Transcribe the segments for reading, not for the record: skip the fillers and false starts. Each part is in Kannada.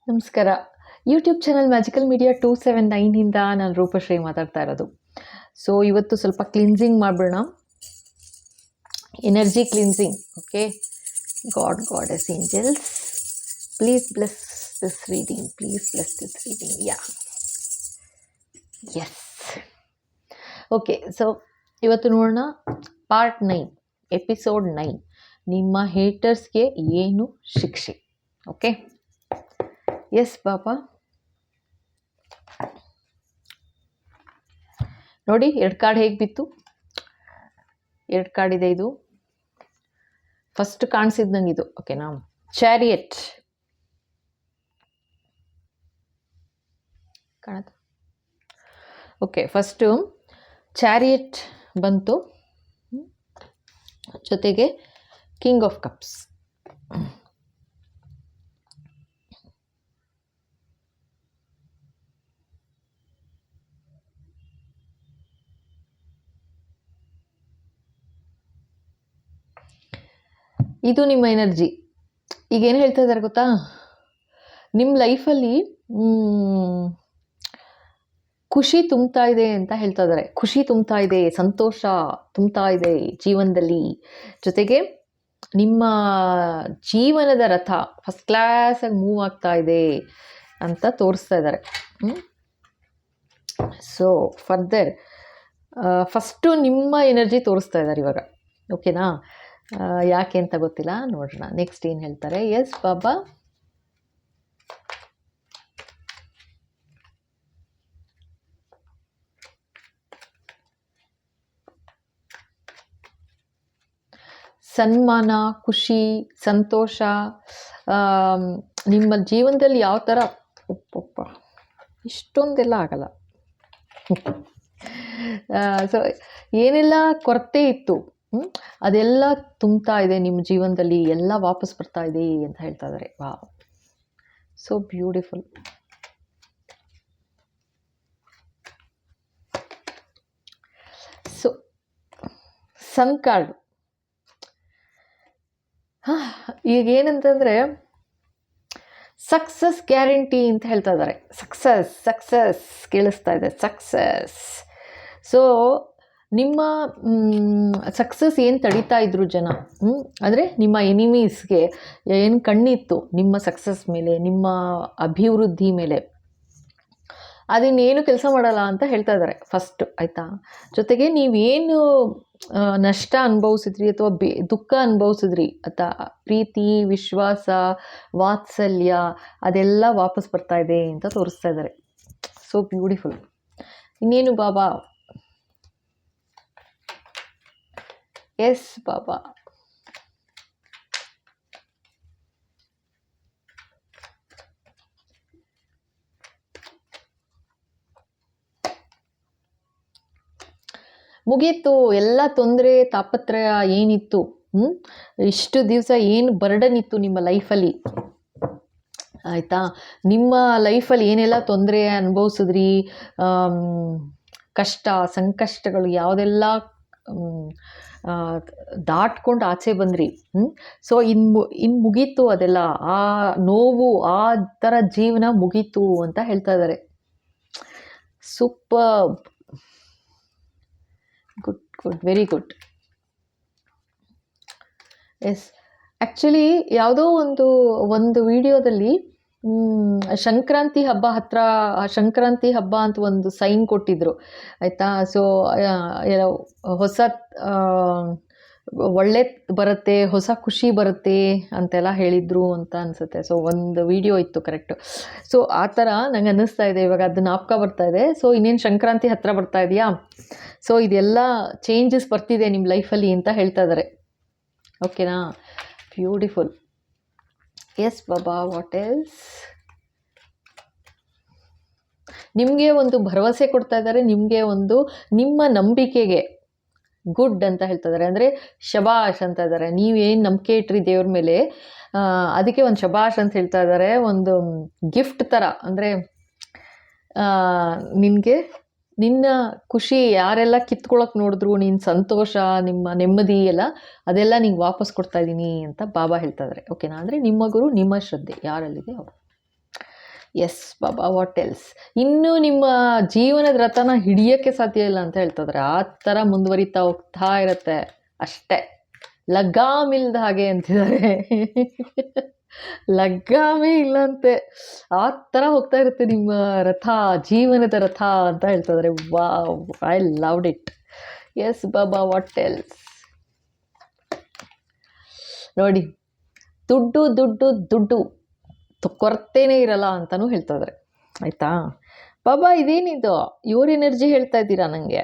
ನಮಸ್ಕಾರ. ಯೂಟ್ಯೂಬ್ ಚಾನಲ್ ಮ್ಯಾಜಿಕಲ್ ಮೀಡಿಯಾ 279 ಇಂದ ನಾನು ರೂಪಶ್ರೀ ಮಾತಾಡ್ತಾ ಇರೋದು. ಸೊ ಇವತ್ತು ಸ್ವಲ್ಪ ಕ್ಲಿನ್ಸಿಂಗ್ ಮಾಡ್ಬಿಡೋಣ, energy cleansing. Okay, goddess, angels, please bless this reading, please bless this reading. Yes. Okay, so ಇವತ್ತು ನೋಡೋಣ ಪಾರ್ಟ್ 9, ಎಪಿಸೋಡ್ 9, ನಿಮ್ಮ ಹೇಟರ್ಸ್ಗೆ ಏನು ಶಿಕ್ಷೆ. ಓಕೆ, ಎಸ್ ಬಾಬಾ. ನೋಡಿ, 2 ಕಾರ್ಡ್ ಹೇಗೆ ಬಿತ್ತು. 2 ಕಾರ್ಡ್ ಇದೆ. ಇದು ಫಸ್ಟ್ ಕಾಣಿಸಿದ್ ನಂಗೆ ಇದು. ಓಕೆನಾ, ಚಾರಿಯಟ್ ಕಾಣುತ್ತ. ಓಕೆ, ಫಸ್ಟು ಚಾರಿಯಟ್ ಬಂತು, ಜೊತೆಗೆ ಕಿಂಗ್ ಆಫ್ ಕಪ್ಸ್. ಇದು ನಿಮ್ಮ ಎನರ್ಜಿ. ಈಗೇನು ಹೇಳ್ತಾ ಇದ್ದಾರೆ ಗೊತ್ತಾ, ನಿಮ್ಮ ಲೈಫಲ್ಲಿ ಖುಷಿ ತುಂಬ್ತಾ ಇದೆ ಅಂತ ಹೇಳ್ತಾ ಇದ್ದಾರೆ. ಖುಷಿ ತುಂಬ್ತಾ ಇದೆ, ಸಂತೋಷ ತುಂಬ್ತಾ ಇದೆ ಜೀವನದಲ್ಲಿ. ಜೊತೆಗೆ ನಿಮ್ಮ ಜೀವನದ ರಥ ಫಸ್ಟ್ ಕ್ಲಾಸಾಗಿ ಮೂವ್ ಆಗ್ತಾ ಇದೆ ಅಂತ ತೋರಿಸ್ತಾ ಇದ್ದಾರೆ. ಸೊ ಫರ್ದರ್ ಫಸ್ಟು ನಿಮ್ಮ ಎನರ್ಜಿ ತೋರಿಸ್ತಾ ಇದ್ದಾರೆ ಇವಾಗ. ಓಕೆನಾ, ಯಾಕೆ ಅಂತ ಗೊತ್ತಿಲ್ಲ, ನೋಡೋಣ ನೆಕ್ಸ್ಟ್ ಏನು ಹೇಳ್ತಾರೆ. ಎಸ್ ಬಾಬಾ. ಸನ್ಮಾನ, ಖುಷಿ, ಸಂತೋಷ ನಿಮ್ಮ ಜೀವನದಲ್ಲಿ ಯಾವ ಥರ ಇಷ್ಟೊಂದೆಲ್ಲ ಆಗಲ್ಲ. ಸೊ ಏನೆಲ್ಲ ಕೊರತೆ ಇತ್ತು ಅದೆಲ್ಲ ತುಂಬ್ತಾ ಇದೆ ನಿಮ್ಮ ಜೀವನದಲ್ಲಿ, ಎಲ್ಲ ವಾಪಸ್ ಬರ್ತಾ ಇದೆ ಅಂತ ಹೇಳ್ತಾ ಇದ್ದಾರೆ. Wow, so beautiful. So sun card ಈಗ ಏನಂತಂದರೆ ಸಕ್ಸಸ್ ಗ್ಯಾರಂಟಿ ಅಂತ ಹೇಳ್ತಾ ಇದ್ದಾರೆ. ಸಕ್ಸಸ್ ಕೇಳಿಸ್ತಾ ಇದೆ, ಸಕ್ಸಸ್. ಸೊ ನಿಮ್ಮ ಸಕ್ಸಸ್ ಏನು ತಡೀತಾ ಇದ್ರು ಜನ, ಅಂದರೆ ನಿಮ್ಮ ಎನಿಮೀಸ್ಗೆ ಏನು ಕಣ್ಣಿತ್ತು ನಿಮ್ಮ ಸಕ್ಸಸ್ ಮೇಲೆ, ನಿಮ್ಮ ಅಭಿವೃದ್ಧಿ ಮೇಲೆ, ಅದನ್ನೇನು ಕೆಲಸ ಮಾಡಲ್ಲ ಅಂತ ಹೇಳ್ತಾ ಇದ್ದಾರೆ ಫಸ್ಟು. ಆಯಿತಾ, ಜೊತೆಗೆ ನೀವೇನು ನಷ್ಟ ಅನುಭವಿಸಿದ್ರಿ ಅಥವಾ ದುಃಖ ಅನುಭವಿಸಿದ್ರಿ ಅಥವಾ ಪ್ರೀತಿ, ವಿಶ್ವಾಸ, ವಾತ್ಸಲ್ಯ ಅದೆಲ್ಲ ವಾಪಸ್ ಬರ್ತಾ ಇದೆ ಅಂತ ತೋರಿಸ್ತಾ ಇದ್ದಾರೆ. So beautiful. ಇನ್ನೇನು ಬಾಬಾ. ಎಸ್ ಬಾಬಾ. ಮುಗೀತು ಎಲ್ಲ ತೊಂದರೆ ತಾಪತ್ರಯ ಏನಿತ್ತು, ಇಷ್ಟು ದಿವಸ ಏನು ಬರ್ಡನ್ ಇತ್ತು ನಿಮ್ಮ ಲೈಫಲ್ಲಿ. ಆಯಿತಾ, ನಿಮ್ಮ ಲೈಫಲ್ಲಿ ಏನೆಲ್ಲ ತೊಂದರೆ ಅನುಭವಿಸಿದ್ರಿ, ಕಷ್ಟ ಸಂಕಷ್ಟಗಳು ಯಾವುದೆಲ್ಲ ದಾಟ್ಕೊಂಡು ಆಚೆ ಬಂದ್ರಿ. ಸೊ ಇನ್ನು ಮುಗೀತು ಅದೆಲ್ಲ, ಆ ನೋವು ಆ ಥರ ಜೀವನ ಮುಗೀತು ಅಂತ ಹೇಳ್ತಾ ಇದ್ದಾರೆ. Super, good, very good. Yes, actually ಯಾವುದೋ ಒಂದು ವಿಡಿಯೋದಲ್ಲಿ ಸಂಕ್ರಾಂತಿ ಹಬ್ಬ ಹತ್ರ, ಸಂಕ್ರಾಂತಿ ಹಬ್ಬ ಅಂತ ಒಂದು ಸೈನ್ ಕೊಟ್ಟಿದ್ರು. ಆಯಿತಾ, ಸೊ ಹೊಸ ಒಳ್ಳೆ ಬರುತ್ತೆ, ಹೊಸ ಖುಷಿ ಬರುತ್ತೆ ಅಂತೆಲ್ಲ ಹೇಳಿದರು ಅಂತ ಅನಿಸುತ್ತೆ. ಸೊ ಒಂದು ವಿಡಿಯೋ ಇತ್ತು, ಕರೆಕ್ಟು. ಸೊ ಆ ಥರ ನಂಗೆ ಅನ್ನಿಸ್ತಾ ಇದೆ ಇವಾಗ, ಅದು ಜ್ಞಾಪಕ ಬರ್ತಾ ಇದೆ. ಸೊ ಇನ್ನೇನು ಸಂಕ್ರಾಂತಿ ಹತ್ರ ಬರ್ತಾ ಇದೆಯಾ, ಸೊ ಇದೆಲ್ಲ ಚೇಂಜಸ್ ಬರ್ತಿದೆ ನಿಮ್ಮ ಲೈಫಲ್ಲಿ ಅಂತ ಹೇಳ್ತಾ ಇದ್ದಾರೆ. ಓಕೆನಾ, beautiful. Yes baba, what else. ನಿಮಗೆ ಒಂದು ಭರವಸೆ ಕೊಡ್ತಾ ಇದ್ದಾರೆ, ನಿಮಗೆ ಒಂದು ನಿಮ್ಮ ನಂಬಿಕೆಗೆ ಗುಡ್ ಅಂತ ಹೇಳ್ತಾ ಇದ್ದಾರೆ. ಅಂದರೆ ಶಬಾಷ್ ಅಂತ ಇದ್ದಾರೆ. ನೀವೇನು ನಂಬಿಕೆ ಇಟ್ರಿ ದೇವ್ರ ಮೇಲೆ, ಅದಕ್ಕೆ ಒಂದು ಶಬಾಷ್ ಅಂತ ಹೇಳ್ತಾ ಇದ್ದಾರೆ. ಒಂದು ಗಿಫ್ಟ್ ಥರ, ಅಂದರೆ ನಿನಗೆ ನಿನ್ನ ಖುಷಿ ಯಾರೆಲ್ಲ ಕಿತ್ಕೊಳ್ಳೋಕೆ ನೋಡಿದ್ರು, ನಿನ್ನ ಸಂತೋಷ, ನಿಮ್ಮ ನೆಮ್ಮದಿ ಎಲ್ಲ ಅದೆಲ್ಲ ನಿಂಗೆ ವಾಪಸ್ ಕೊಡ್ತಾ ಇದ್ದೀನಿ ಅಂತ ಬಾಬಾ ಹೇಳ್ತಾ ಇದ್ದಾರೆ. ಓಕೆನಾ, ಅಂದರೆ ನಿಮ್ಮ ಗುರು, ನಿಮ್ಮ ಶ್ರದ್ಧೆ ಯಾರಲ್ಲಿದೆ ಅವರು. Yes baba, what else? ಇನ್ನೂ ನಿಮ್ಮ ಜೀವನದ ರಥನ ಹಿಡಿಯೋಕ್ಕೆ ಸಾಧ್ಯ ಇಲ್ಲ ಅಂತ ಹೇಳ್ತಿದ್ರೆ, ಆ ಥರ ಮುಂದುವರಿತಾ ಹೋಗ್ತಾ ಇರುತ್ತೆ ಅಷ್ಟೇ. ಲಗಾಮಿಲ್ದ ಹಾಗೆ ಅಂತಿದ್ದಾರೆ. ಲಗಾಮೇ ಇಲ್ಲಂತೆ, ಆ ಥರ ಹೋಗ್ತಾ ಇರುತ್ತೆ ನಿಮ್ಮ ರಥ, ಜೀವನದ ರಥ ಅಂತ ಹೇಳ್ತಿದ್ದಾರೆ. Wow, I loved it. Yes baba, what else? ನೋಡಿ, ದುಡ್ಡು ದುಡ್ಡು ದುಡ್ಡು ಕೊರತೆನೇ ಇರಲ್ಲ ಅಂತಲೂ ಹೇಳ್ತಾ ಇದ್ದಾರೆ. ಆಯಿತಾ ಬಾಬಾ? ಇದೇನಿದು ಇವ್ರ ಎನರ್ಜಿ ಹೇಳ್ತಾ ಇದ್ದೀರಾ ನನಗೆ?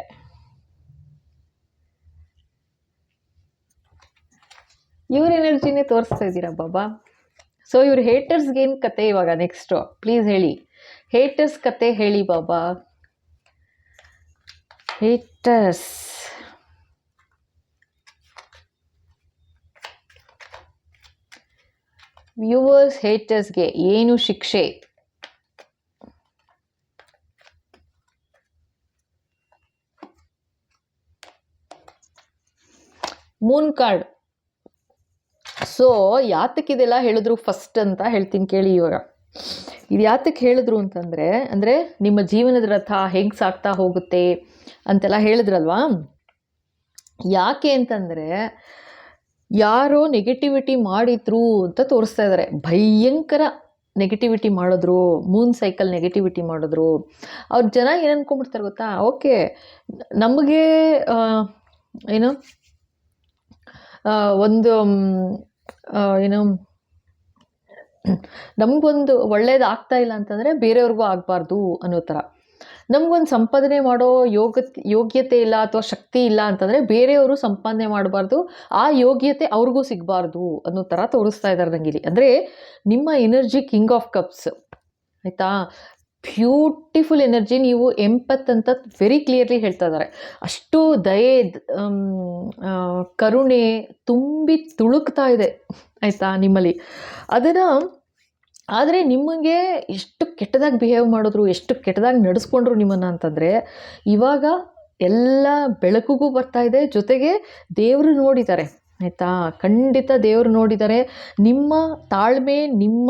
ಇವ್ರ ಎನರ್ಜಿನೇ ತೋರಿಸ್ತಾ ಇದ್ದೀರಾ ಬಾಬಾ. ಸೊ ಇವ್ರ ಹೇಟರ್ಸ್ಗೆ ಏನು ಕತೆ ಇವಾಗ ನೆಕ್ಸ್ಟು? ಪ್ಲೀಸ್ ಹೇಳಿ, ಹೇಟರ್ಸ್ ಕತೆ ಹೇಳಿ ಬಾಬಾ. ಹೇಟರ್ಸ್, ವ್ಯೂವರ್ಸ್, ಹೇಟರ್ಸ್ಗೆ ಏನು ಶಿಕ್ಷೆ? Moon card. ಸೊ ಯಾತಕ್ಕಿದೆಲ್ಲ ಹೇಳಿದ್ರು ಫಸ್ಟ್ ಅಂತ ಹೇಳ್ತೀನಿ ಕೇಳಿ. ಇವಾಗ ಇದು ಯಾತಕ್ಕೆ ಹೇಳಿದ್ರು ಅಂತಂದರೆ, ಅಂದರೆ ನಿಮ್ಮ ಜೀವನದ ರಥ ಹೆಂಗೆ ಸಾಗ್ತಾ ಹೋಗುತ್ತೆ ಅಂತೆಲ್ಲ ಹೇಳಿದ್ರಲ್ವಾ. ಯಾಕೆ ಅಂತಂದರೆ, ಯಾರೋ ನೆಗೆಟಿವಿಟಿ ಮಾಡಿದ್ರು ಅಂತ ತೋರಿಸ್ತಾ ಇದ್ದಾರೆ. ಭಯಂಕರ ನೆಗೆಟಿವಿಟಿ ಮಾಡಿದ್ರು, ಮೂನ್ ಸೈಕಲ್ ನೆಗೆಟಿವಿಟಿ ಮಾಡಿದ್ರು. ಅವ್ರ ಜನ ಏನು ಅಂದ್ಕೊಂಡ್ಬಿಡ್ತಾರೆ ಗೊತ್ತಾ? ಓಕೆ, ನಮಗೆ ಏನು ಒಂದು ಏನು ನಮಗೊಂದು ಒಳ್ಳೇದು ಆಗ್ತಾ ಇಲ್ಲ ಅಂತಂದರೆ ಬೇರೆಯವ್ರಿಗೂ ಆಗಬಾರ್ದು ಅನ್ನೋ ಥರ. ನಮಗೊಂದು ಸಂಪಾದನೆ ಮಾಡೋ ಯೋಗ್ಯತೆ ಇಲ್ಲ ಅಥವಾ ಶಕ್ತಿ ಇಲ್ಲ ಅಂತಂದರೆ ಬೇರೆಯವರು ಸಂಪಾದನೆ ಮಾಡಬಾರ್ದು, ಆ ಯೋಗ್ಯತೆ ಅವ್ರಿಗೂ ಸಿಗಬಾರ್ದು ಅನ್ನೋ ಥರ ತೋರಿಸ್ತಾ ಇದ್ದಾರೆ ನನಗಿಲ್ಲಿ. ಅಂದರೆ ನಿಮ್ಮ ಎನರ್ಜಿ ಕಿಂಗ್ ಆಫ್ ಕಪ್ಸ್, ಆಯಿತಾ? Beautiful energy. ನೀವು ಎಂಪತ್ ಅಂತ ವೆರಿ ಕ್ಲಿಯರ್ಲಿ ಹೇಳ್ತಾ ಇದ್ದಾರೆ. ಅಷ್ಟು ದಯೆ, ಕರುಣೆ ತುಂಬಿ ತುಳುಕ್ತಾ ಇದೆ, ಆಯಿತಾ, ನಿಮ್ಮಲ್ಲಿ. ಅದನ್ನು ಆದರೆ ನಿಮಗೆ ಎಷ್ಟು ಕೆಟ್ಟದಾಗಿ ಬಿಹೇವ್ ಮಾಡಿದ್ರು, ಎಷ್ಟು ಕೆಟ್ಟದಾಗಿ ನಡೆಸ್ಕೊಂಡ್ರು ನಿಮ್ಮನ್ನು ಅಂತಂದರೆ, ಇವಾಗ ಎಲ್ಲ ಬೆಳಕಿಗೂ ಬರ್ತಾ ಇದೆ. ಜೊತೆಗೆ ದೇವರು ನೋಡಿದ್ದಾರೆ, ಆಯಿತಾ? ಖಂಡಿತ ದೇವರು ನೋಡಿದ್ದಾರೆ. ನಿಮ್ಮ ತಾಳ್ಮೆ, ನಿಮ್ಮ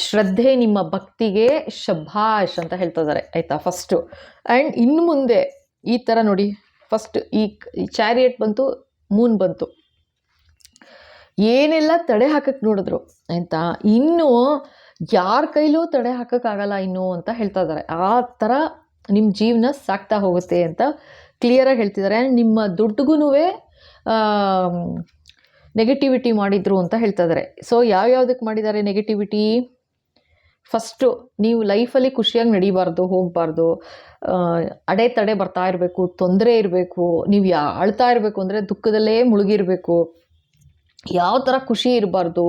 ಶ್ರದ್ಧೆ, ನಿಮ್ಮ ಭಕ್ತಿಗೆ ಶಭಾಷ್ ಅಂತ ಹೇಳ್ತಾ ಇದ್ದಾರೆ, ಆಯಿತಾ? ಫಸ್ಟು. ಆ್ಯಂಡ್ ಇನ್ನು ಮುಂದೆ ಈ ಥರ ನೋಡಿ, ಫಸ್ಟ್ ಈ ಚಾರಿಯಟ್ ಬಂತು, ಮೂನ್ ಬಂತು, ಏನೆಲ್ಲ ತಡೆ ಹಾಕಕ್ಕೆ ನೋಡಿದ್ರು, ಆಯಿತಾ? ಇನ್ನೂ ಯಾರ ಕೈಲೂ ತಡೆ ಹಾಕೋಕ್ಕಾಗಲ್ಲ ಇನ್ನು ಅಂತ ಹೇಳ್ತಾ ಇದ್ದಾರೆ. ಆ ಥರ ನಿಮ್ಮ ಜೀವನ ಸಾಕ್ತಾ ಹೋಗುತ್ತೆ ಅಂತ ಕ್ಲಿಯರಾಗಿ ಹೇಳ್ತಿದ್ದಾರೆ. ನಿಮ್ಮ ದುಡ್ಡುಗೂ ನೆಗೆಟಿವಿಟಿ ಮಾಡಿದ್ರು ಅಂತ ಹೇಳ್ತಾ ಇದ್ದಾರೆ. ಸೊ ಯಾವ್ಯಾವುದಕ್ಕೆ ಮಾಡಿದ್ದಾರೆ ನೆಗೆಟಿವಿಟಿ? ಫಸ್ಟು, ನೀವು ಲೈಫಲ್ಲಿ ಖುಷಿಯಾಗಿ ನಡಿಬಾರ್ದು, ಹೋಗಬಾರ್ದು, ಅಡೆತಡೆ ಬರ್ತಾ ಇರಬೇಕು, ತೊಂದರೆ ಇರಬೇಕು, ನೀವು ಅಳ್ತಾ ಇರಬೇಕು, ಅಂದರೆ ದುಃಖದಲ್ಲೇ ಮುಳುಗಿರಬೇಕು, ಯಾವ ಥರ ಖುಷಿ ಇರಬಾರ್ದು.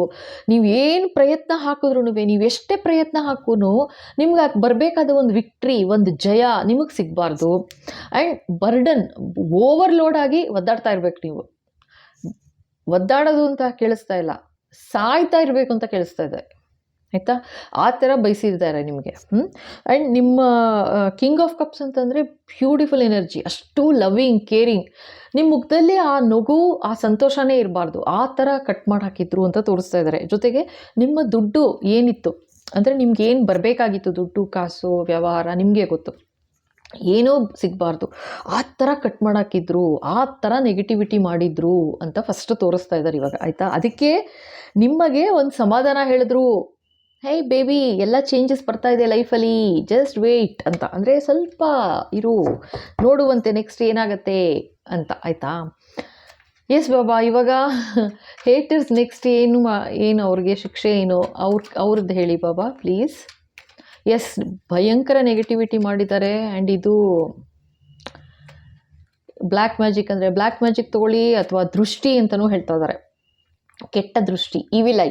ನೀವು ಏನು ಪ್ರಯತ್ನ ಹಾಕಿದ್ರು, ನೀವು ಎಷ್ಟೇ ಪ್ರಯತ್ನ ಹಾಕೂ ನಿಮ್ಗೆ ಅದು ಬರಬೇಕಾದ ಒಂದು ವಿಕ್ಟ್ರಿ, ಒಂದು ಜಯ ನಿಮಗೆ ಸಿಗಬಾರ್ದು. ಆ್ಯಂಡ್ ಬರ್ಡನ್, ಓವರ್ಲೋಡ್ ಆಗಿ ಒದ್ದಾಡ್ತಾ ಇರಬೇಕು. ನೀವು ಒದ್ದಾಡೋದು ಅಂತ ಕೇಳಿಸ್ತಾ ಇಲ್ಲ, ಸಾಯ್ತಾ ಇರಬೇಕು ಅಂತ ಕೇಳಿಸ್ತಾ ಇದೆ, ಆಯಿತಾ? ಆ ಥರ ಬಯಸಿದ್ದಾರೆ ನಿಮಗೆ. ಆ್ಯಂಡ್ ನಿಮ್ಮ ಕಿಂಗ್ ಆಫ್ ಕಪ್ಸ್ ಅಂತಂದರೆ ಬ್ಯೂಟಿಫುಲ್ ಎನರ್ಜಿ, ಅಷ್ಟು ಲವಿಂಗ್, ಕೇರಿಂಗ್. ನಿಮ್ಮ ಮುಖದಲ್ಲಿ ಆ ನಗು, ಆ ಸಂತೋಷನೇ ಇರಬಾರ್ದು, ಆ ಥರ ಕಟ್ ಮಾಡಿ ಹಾಕಿದ್ರು ಅಂತ ತೋರಿಸ್ತಾ ಇದ್ದಾರೆ. ಜೊತೆಗೆ ನಿಮ್ಮ ದುಡ್ಡು ಏನಿತ್ತು ಅಂದರೆ, ನಿಮ್ಗೆ ಏನು ಬರಬೇಕಾಗಿತ್ತು, ದುಡ್ಡು ಕಾಸು ವ್ಯವಹಾರ ನಿಮಗೆ ಗೊತ್ತು, ಏನೂ ಸಿಗಬಾರ್ದು, ಆ ಥರ ಕಟ್ ಮಾಡಾಕಿದ್ರು, ಆ ಥರ ನೆಗೆಟಿವಿಟಿ ಮಾಡಿದ್ರು ಅಂತ ಫಸ್ಟ್ ತೋರಿಸ್ತಾ ಇದ್ದಾರೆ ಇವಾಗ, ಆಯಿತಾ? ಅದಕ್ಕೆ ನಿಮಗೆ ಒಂದು ಸಮಾಧಾನ ಹೇಳಿದ್ರು, ಹೇ ಬೇಬಿ, ಎಲ್ಲ ಚೇಂಜಸ್ ಬರ್ತಾ ಇದೆ ಲೈಫಲ್ಲಿ, ಜಸ್ಟ್ ವೇಟ್ ಅಂತ. ಅಂದರೆ ಸ್ವಲ್ಪ ಇರು, ನೋಡುವಂತೆ ನೆಕ್ಸ್ಟ್ ಏನಾಗುತ್ತೆ ಅಂತ, ಆಯಿತಾ? ಎಸ್ ಬಾಬಾ, ಇವಾಗ ಹೇಟರ್ಸ್ ನೆಕ್ಸ್ಟ್ ಏನು ಅವ್ರಿಗೆ ಶಿಕ್ಷೆ ಏನು ಅವ್ರದ್ದು ಹೇಳಿ ಬಾಬಾ ಪ್ಲೀಸ್. ಎಸ್, ಭಯಂಕರ ನೆಗೆಟಿವಿಟಿ ಮಾಡಿದ್ದಾರೆ. ಆ್ಯಂಡ್ ಇದು ಬ್ಲ್ಯಾಕ್ ಮ್ಯಾಜಿಕ್, ಅಂದರೆ ಬ್ಲ್ಯಾಕ್ ಮ್ಯಾಜಿಕ್ ತೊಗೊಳ್ಳಿ ಅಥವಾ ದೃಷ್ಟಿ ಅಂತಲೂ ಹೇಳ್ತಾ ಇದ್ದಾರೆ. ಕೆಟ್ಟ ದೃಷ್ಟಿ, ಇವಿಲ್ ಐ,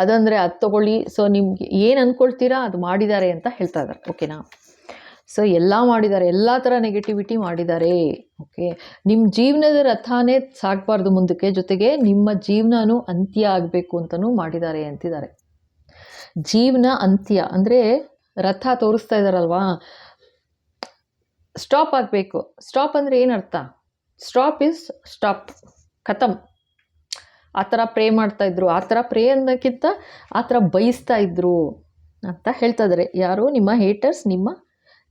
ಅದಂದರೆ ಅದು ತೊಗೊಳ್ಳಿ. ಸೊ ನಿಮ್ಗೆ ಏನು ಅಂದ್ಕೊಳ್ತೀರಾ ಅದು ಮಾಡಿದ್ದಾರೆ ಅಂತ ಹೇಳ್ತಾ ಇದ್ದಾರೆ, ಓಕೆನಾ? ಸೊ ಎಲ್ಲ ಮಾಡಿದ್ದಾರೆ, ಎಲ್ಲ ಥರ ನೆಗೆಟಿವಿಟಿ ಮಾಡಿದ್ದಾರೆ, ಓಕೆ? ನಿಮ್ಮ ಜೀವನದ ರಥನೇ ಸಾಗಬಾರ್ದು ಮುಂದಕ್ಕೆ, ಜೊತೆಗೆ ನಿಮ್ಮ ಜೀವನನೂ ಅಂತ್ಯ ಆಗಬೇಕು ಅಂತಲೂ ಮಾಡಿದ್ದಾರೆ ಅಂತಿದ್ದಾರೆ. ಜೀವನ ಅಂತ್ಯ ಅಂದರೆ ರಥ ತೋರಿಸ್ತಾ ಇದ್ದಾರಲ್ವಾ, ಸ್ಟಾಪ್ ಆಗಬೇಕು. ಸ್ಟಾಪ್ ಅಂದರೆ ಏನರ್ಥ? ಸ್ಟಾಪ್ ಇಸ್ ಸ್ಟಾಪ್, ಖತಮ್. ಆ ಥರ ಪ್ರೇ ಮಾಡ್ತಾಯಿದ್ರು. ಆ ಥರ ಪ್ರೇ ಅನ್ನೋಕ್ಕಿಂತ ಆ ಥರ ಬಯಸ್ತಾ ಇದ್ರು ಅಂತ ಹೇಳ್ತಾ ಇದ್ದಾರೆ. ಯಾರು? ನಿಮ್ಮ ಹೇಟರ್ಸ್, ನಿಮ್ಮ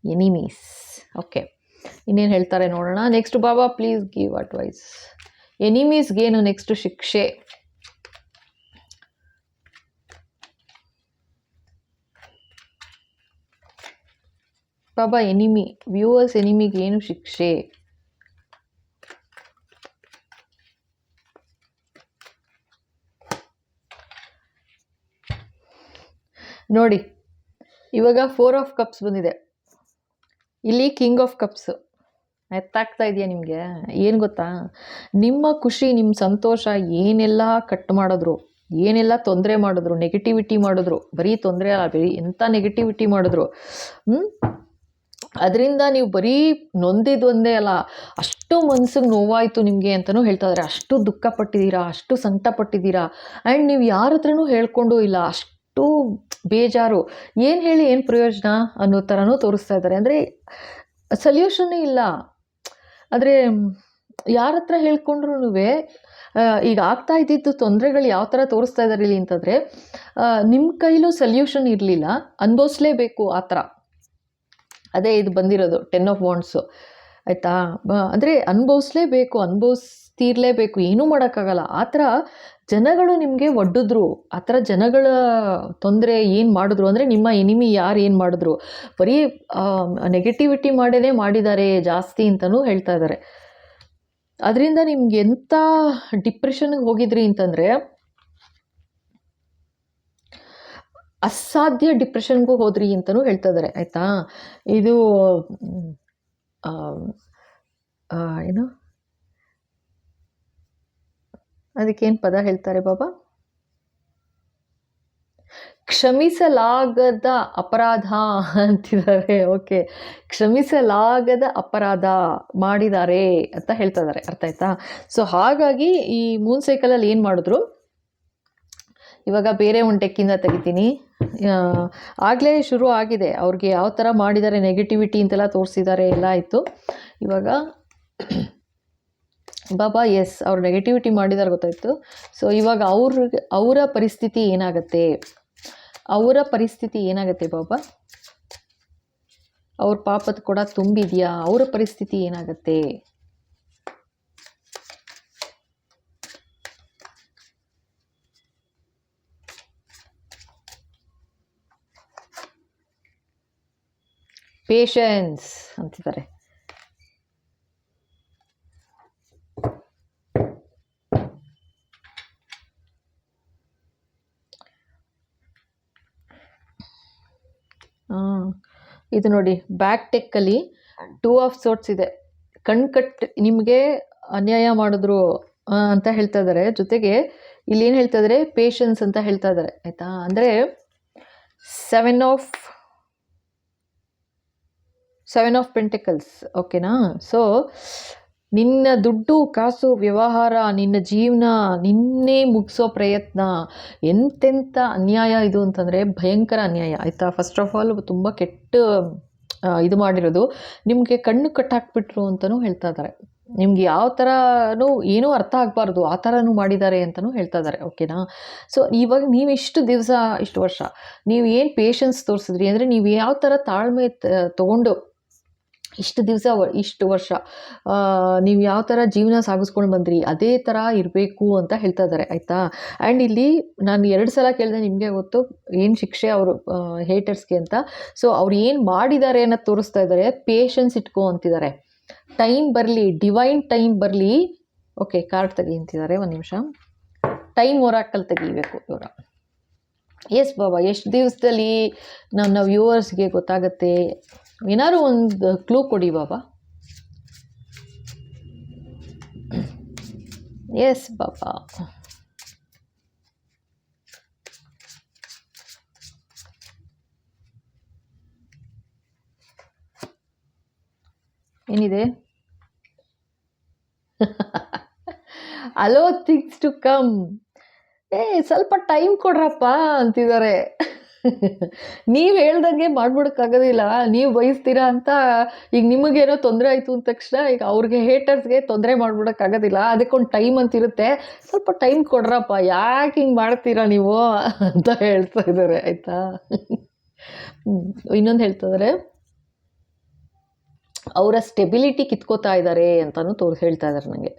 ಎನಿಮೀಸ್. ಓಕೆ, ಇನ್ನೇನು ಹೇಳ್ತಾರೆ ನೋಡೋಣ. ನೆಕ್ಸ್ಟ್ ಬಾಬಾ ಪ್ಲೀಸ್ ಗಿವ್ ಅಡ್ವೈಸ್. ಎನಿಮೀಸ್ಗೇನು ನೆಕ್ಸ್ಟ್ ಶಿಕ್ಷೆ? ಬಾಬಾ ಎನಿಮಿ, ವ್ಯೂವರ್ಸ್ ಎನಿಮಿಗೆ ಏನು ಶಿಕ್ಷೆ? ನೋಡಿ, ಇವಾಗ 4 ಆಫ್ ಕಪ್ಸ್ ಬಂದಿದೆ, ಇಲ್ಲಿ ಕಿಂಗ್ ಆಫ್ ಕಪ್ಸ್. ಎತ್ತಾಗ್ತಾ ಇದೆಯಾ ನಿಮಗೆ? ಏನು ಗೊತ್ತಾ, ನಿಮ್ಮ ಖುಷಿ, ನಿಮ್ಮ ಸಂತೋಷ ಏನೆಲ್ಲ ಕಟ್ ಮಾಡಿದ್ರು, ಏನೆಲ್ಲ ತೊಂದರೆ ಮಾಡಿದ್ರು, ನೆಗೆಟಿವಿಟಿ ಮಾಡಿದ್ರು, ಬರೀ ತೊಂದರೆ ಅಲ್ಲ, ಬರೀ ಎಂಥ ನೆಗೆಟಿವಿಟಿ ಮಾಡಿದ್ರು, ಅದರಿಂದ ನೀವು ಬರೀ ನೊಂದಿದ್ದು ಒಂದೇ ಅಲ್ಲ, ಅಷ್ಟು ಮನ್ಸಿಗೆ ನೋವಾಯಿತು ನಿಮಗೆ ಅಂತಲೂ ಹೇಳ್ತಾ ಇದ್ದಾರೆ. ಅಷ್ಟು ದುಃಖ ಪಟ್ಟಿದ್ದೀರಾ, ಅಷ್ಟು ಸಂಕಟ ಪಟ್ಟಿದ್ದೀರಾ. ಆ್ಯಂಡ್ ನೀವು ಯಾರ ಹತ್ರನೂ ಹೇಳ್ಕೊಂಡೂ ಇಲ್ಲ, ಅಷ್ಟು ಬೇಜಾರು. ಏನು ಹೇಳಿ ಏನು ಪ್ರಯೋಜನ ಅನ್ನೋ ಥರನೂ ತೋರಿಸ್ತಾ ಇದ್ದಾರೆ. ಅಂದರೆ ಸೊಲ್ಯೂಷನ್ನೇ ಇಲ್ಲ. ಆದರೆ ಯಾರ ಹತ್ರ ಹೇಳ್ಕೊಂಡ್ರೂ ಈಗ ಆಗ್ತಾ ಇದ್ದಿದ್ದು ತೊಂದರೆಗಳು ಯಾವ ಥರ ತೋರಿಸ್ತಾ ಇದ್ದಾರೆ ಇಲ್ಲಿ ಅಂತಂದರೆ, ನಿಮ್ಮ ಕೈಲೂ ಸೊಲ್ಯೂಷನ್ ಇರಲಿಲ್ಲ, ಅನುಭವಿಸ್ಲೇಬೇಕು ಆ ಥರ. ಅದೇ ಇದು ಬಂದಿರೋದು 10 ಆಫ್ ವಾಂಡ್ಸು, ಆಯಿತಾ? ಅಂದರೆ ಅನುಭವಿಸ್ಲೇಬೇಕು, ಅನುಭವಿಸ್ತೀರ್ಲೇಬೇಕು, ಏನೂ ಮಾಡೋಕ್ಕಾಗಲ್ಲ. ಆ ಥರ ಜನಗಳು ನಿಮಗೆ ಒಡ್ಡಿದ್ರು, ಆ ಥರ ಜನಗಳ ತೊಂದರೆ ಏನು ಮಾಡಿದ್ರು ಅಂದರೆ, ನಿಮ್ಮ ಎನಿಮಿ ಯಾರು ಏನು ಮಾಡಿದ್ರು, ಬರೀ ನೆಗೆಟಿವಿಟಿ ಮಾಡೇ ಮಾಡಿದ್ದಾರೆ ಜಾಸ್ತಿ ಅಂತಲೂ ಹೇಳ್ತಾ ಇದ್ದಾರೆ. ಅದರಿಂದ ನಿಮ್ಗೆ ಎಂಥ ಡಿಪ್ರೆಷನ್ಗೆ ಹೋಗಿದ್ರಿ ಅಂತಂದರೆ, ಅಸಾಧ್ಯ ಡಿಪ್ರೆಷನ್ಗೂ ಹೋದ್ರಿ ಅಂತಲೂ ಹೇಳ್ತಾ ಇದ್ದಾರೆ, ಆಯಿತಾ? ಇದು ಏನು, ಅದಕ್ಕೇನು ಪದ ಹೇಳ್ತಾರೆ ಬಾಬಾ? ಕ್ಷಮಿಸಲಾಗದ ಅಪರಾಧ ಅಂತಿದ್ದಾರೆ. ಓಕೆ, ಕ್ಷಮಿಸಲಾಗದ ಅಪರಾಧ ಮಾಡಿದ್ದಾರೆ ಅಂತ ಹೇಳ್ತಾ ಇದ್ದಾರೆ, ಅರ್ಥ ಆಯ್ತಾ? ಸೊ ಹಾಗಾಗಿ ಈ ಮೂನ್ ಸೈಕಲಲ್ಲಿ ಏನು ಮಾಡಿದ್ರು, ಇವಾಗ ಬೇರೆ ಒಂದು ಡೆಕ್ಕಿಂದ ತೆಗಿತೀನಿ. ಆಗಲೇ ಶುರು ಆಗಿದೆ, ಅವ್ರಿಗೆ ಯಾವ ಥರ ಮಾಡಿದ್ದಾರೆ, ನೆಗೆಟಿವಿಟಿ ಅಂತೆಲ್ಲ ತೋರಿಸಿದ್ದಾರೆ, ಎಲ್ಲ ಆಯಿತು. ಇವಾಗ ಬಾಬಾ ಎಸ್, ಅವ್ರು ನೆಗೆಟಿವಿಟಿ ಮಾಡಿದ್ದಾರೆ ಗೊತ್ತಾಯಿತು. ಸೊ ಇವಾಗ ಅವರ ಪರಿಸ್ಥಿತಿ ಏನಾಗುತ್ತೆ, ಅವರ ಪರಿಸ್ಥಿತಿ ಏನಾಗುತ್ತೆ ಬಾಬಾ? ಅವ್ರ ಪಾಪದ ಕೂಡ ತುಂಬಿದೆಯಾ? ಅವರ ಪರಿಸ್ಥಿತಿ ಏನಾಗುತ್ತೆ? ಪೇಷನ್ಸ್ ಅಂತಿದ್ದಾರೆ. ಇದು ನೋಡಿ, ಬ್ಯಾಕ್ ಟೆಕ್ಕಲ್ಲಿ 2 ಆಫ್ ಸೋರ್ಟ್ಸ್ ಇದೆ. ಕಟ್ ನಿಮಗೆ ಅನ್ಯಾಯ ಮಾಡಿದ್ರು ಅಂತ ಹೇಳ್ತಾ ಇದ್ದಾರೆ. ಜೊತೆಗೆ ಇಲ್ಲಿ ಏನು ಹೇಳ್ತಾ ಇದ್ದಾರೆ, ಪೇಷನ್ಸ್ ಅಂತ ಹೇಳ್ತಾ ಇದ್ದಾರೆ, ಆಯಿತಾ? ಅಂದರೆ 7 ಆಫ್ ಪೆಂಟಿಕಲ್ಸ್, ಓಕೆನಾ? ಸೊ ನಿನ್ನ ದುಡ್ಡು ಕಾಸು ವ್ಯವಹಾರ, ನಿನ್ನ ಜೀವನ ನಿನ್ನೆ ಮುಗಿಸೋ ಪ್ರಯತ್ನ, ಎಂತೆಂಥ ಅನ್ಯಾಯ ಇದು ಅಂತಂದರೆ ಭಯಂಕರ ಅನ್ಯಾಯ, ಆಯಿತಾ? ಫಸ್ಟ್ ಆಫ್ ಆಲ್ ತುಂಬ ಕೆಟ್ಟ ಇದು ಮಾಡಿರೋದು, ನಿಮಗೆ ಕಣ್ಣು ಕಟ್ಟಾಕ್ಬಿಟ್ರು ಅಂತಲೂ ಹೇಳ್ತಾ ಇದ್ದಾರೆ. ನಿಮ್ಗೆ ಯಾವ ಥರನೂ ಏನೂ ಅರ್ಥ ಆಗಬಾರ್ದು ಆ ಥರನೂ ಮಾಡಿದ್ದಾರೆ ಅಂತಲೂ ಹೇಳ್ತಾ ಇದ್ದಾರೆ, ಓಕೆನಾ? ಸೊ ಇವಾಗ ನೀವು ಇಷ್ಟು ದಿವಸ, ಇಷ್ಟು ವರ್ಷ ನೀವು ಏನು ಪೇಷನ್ಸ್ ತೋರಿಸಿದ್ರಿ ಅಂದರೆ, ನೀವು ಯಾವ ಥರ ತಾಳ್ಮೆ ತೊಗೊಂಡು ಇಷ್ಟು ದಿವಸ, ಇಷ್ಟು ವರ್ಷ ನೀವು ಯಾವ ಥರ ಜೀವನ ಸಾಗಿಸ್ಕೊಂಡು ಬಂದ್ರಿ, ಅದೇ ಥರ ಇರಬೇಕು ಅಂತ ಹೇಳ್ತಾ ಇದ್ದಾರೆ, ಆಯಿತಾ? ಆ್ಯಂಡ್ ಇಲ್ಲಿ ನಾನು 2 ಸಲ ಕೇಳಿದೆ, ನಿಮಗೆ ಗೊತ್ತು ಏನು ಶಿಕ್ಷೆ ಅವರು ಹೇಟರ್ಸ್ಗೆ ಅಂತ. ಸೊ ಅವ್ರು ಏನು ಮಾಡಿದ್ದಾರೆ ಅನ್ನೋದು ತೋರಿಸ್ತಾ ಇದ್ದಾರೆ. ಪೇಷನ್ಸ್ ಇಟ್ಕೋ ಅಂತಿದ್ದಾರೆ. ಟೈಮ್ ಬರಲಿ, ಡಿವೈನ್ ಟೈಮ್ ಬರಲಿ. ಓಕೆ, ಕಾರ್ಡ್ ತೆಗಿ ಅಂತಿದ್ದಾರೆ, ಒಂದು ನಿಮಿಷ. ಟೈಮ್ ಒರಾಕಲ್ ತೆಗಿಬೇಕು ಇವಾಗ. ಎಸ್ ಬಾಬಾ, ಎಷ್ಟು ದಿವಸದಲ್ಲಿ ನನ್ನ ವ್ಯೂವರ್ಸ್ಗೆ ಗೊತ್ತಾಗುತ್ತೆ? ಏನಾದ್ರು ಒಂದು ಕ್ಲೂ ಕೊಡಿ ಬಾಬಾ. ಎಸ್ ಬಾಬಾ. ಏನಿದೆ? A lot things to come. ಸ್ವಲ್ಪ ಟೈಮ್ ಕೊಡ್ರಪ್ಪ ಅಂತಿದ್ದಾರೆ. ನೀವು ಹೇಳ್ದಂಗೆ ಮಾಡ್ಬಿಡೋಕ್ಕಾಗೋದಿಲ್ಲ. ನೀವು ಬಯಸ್ತೀರಾ ಅಂತ ಈಗ ನಿಮಗೇನೋ ತೊಂದರೆ ಆಯಿತು ಅಂದ ತಕ್ಷಣ ಈಗ ಅವ್ರಿಗೆ ಹೇಟರ್ಸ್ಗೆ ತೊಂದರೆ ಮಾಡ್ಬಿಡೋಕ್ಕಾಗೋದಿಲ್ಲ. ಅದಕ್ಕೊಂದು ಟೈಮ್ ಅಂತಿರುತ್ತೆ. ಸ್ವಲ್ಪ ಟೈಮ್ ಕೊಡ್ರಪ್ಪ, ಯಾಕೆ ಹಿಂಗೆ ಮಾಡ್ತೀರಾ ನೀವು ಅಂತ ಹೇಳ್ತಾ ಇದ್ದಾರೆ, ಆಯಿತಾ. ಇನ್ನೊಂದು ಹೇಳ್ತಾ ಇದ್ದಾರೆ, ಅವರ ಸ್ಟೆಬಿಲಿಟಿ ಕಿತ್ಕೋತಾ ಇದ್ದಾರೆ ಅಂತಲೂ ಹೇಳ್ತಾ ಇದ್ದಾರೆ ನನಗೆ,